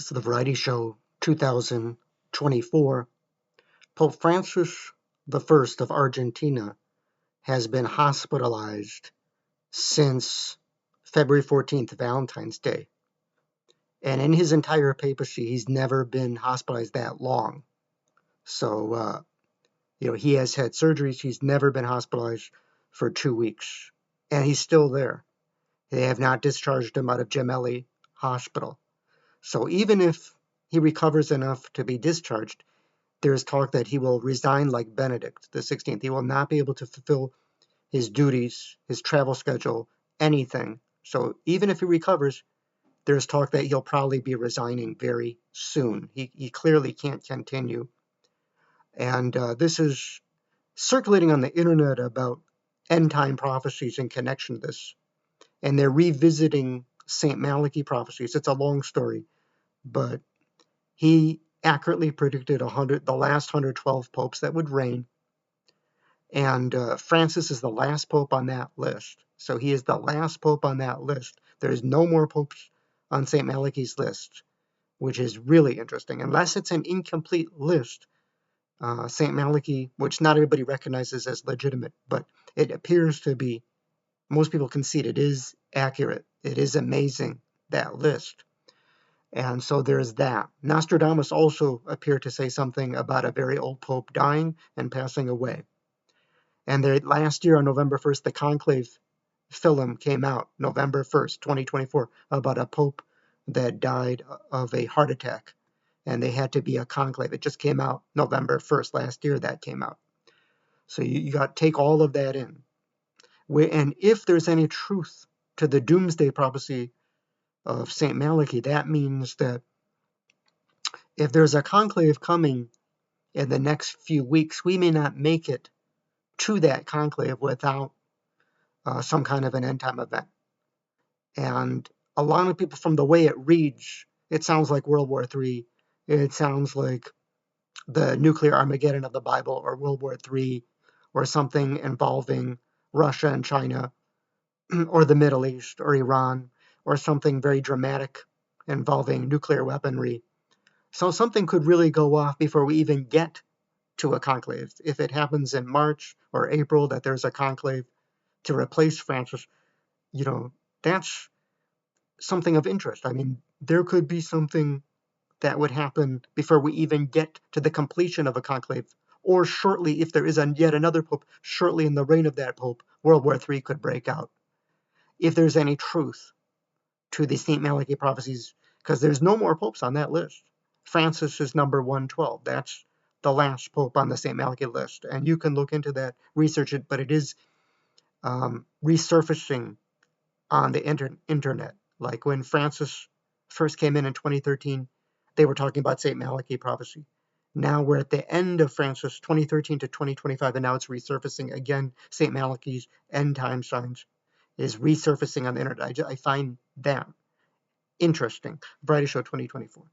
This is the Variety Show 2024. Pope Francis I of Argentina has been hospitalized since February 14th, Valentine's Day. And in his entire papacy, he's never been hospitalized that long. So, he has had surgeries. He's never been hospitalized for 2 weeks. And he's still there. They have not discharged him out of Gemelli Hospital. So even if he recovers enough to be discharged, there is talk that he will resign like Benedict XVI. He will not be able to fulfill his duties, his travel schedule, anything. So even if he recovers, there's talk that he'll probably be resigning very soon. He clearly can't continue. And this is circulating on the internet about end-time prophecies in connection to this. And they're revisiting St. Malachi prophecies. It's a long story, but he accurately predicted the last 112 popes that would reign. And Francis is the last pope on that list. So he is the last pope on that list. There's no more popes on St. Malachi's list, which is really interesting. Unless it's an incomplete list, St. Malachi, which not everybody recognizes as legitimate, but it appears to be, most people concede it is accurate. It is amazing, that list. And so there's that. Nostradamus also appeared to say something about a very old pope dying and passing away. And last year on November 1st, the Conclave film came out, November 1st, 2024, about a pope that died of a heart attack. And they had to be a conclave. It just came out November 1st last year, that came out. So you got to take all of that in. And if there's any truth to the doomsday prophecy of St. Malachi, that means that if there's a conclave coming in the next few weeks, we may not make it to that conclave without some kind of an end-time event. And a lot of people, from the way it reads, it sounds like World War III. It sounds like the nuclear Armageddon of the Bible, or World War III, or something involving Russia and China, or the Middle East, or Iran, or something very dramatic involving nuclear weaponry. So something could really go off before we even get to a conclave. If it happens in March or April that there's a conclave to replace Francis, that's something of interest. I mean, there could be something that would happen before we even get to the completion of a conclave, or shortly, if there is yet another pope, shortly in the reign of that pope, World War III could break out. If there's any truth to the St. Malachi prophecies, because there's no more popes on that list. Francis is number 112. That's the last pope on the St. Malachi list. And you can look into that, research it, but it is resurfacing on the internet. Like when Francis first came in 2013, they were talking about St. Malachi prophecy. Now we're at the end of Francis, 2013 to 2025, and now it's resurfacing again. St. Malachi's end time signs is resurfacing on the internet. I find that interesting. Variety Show 2024.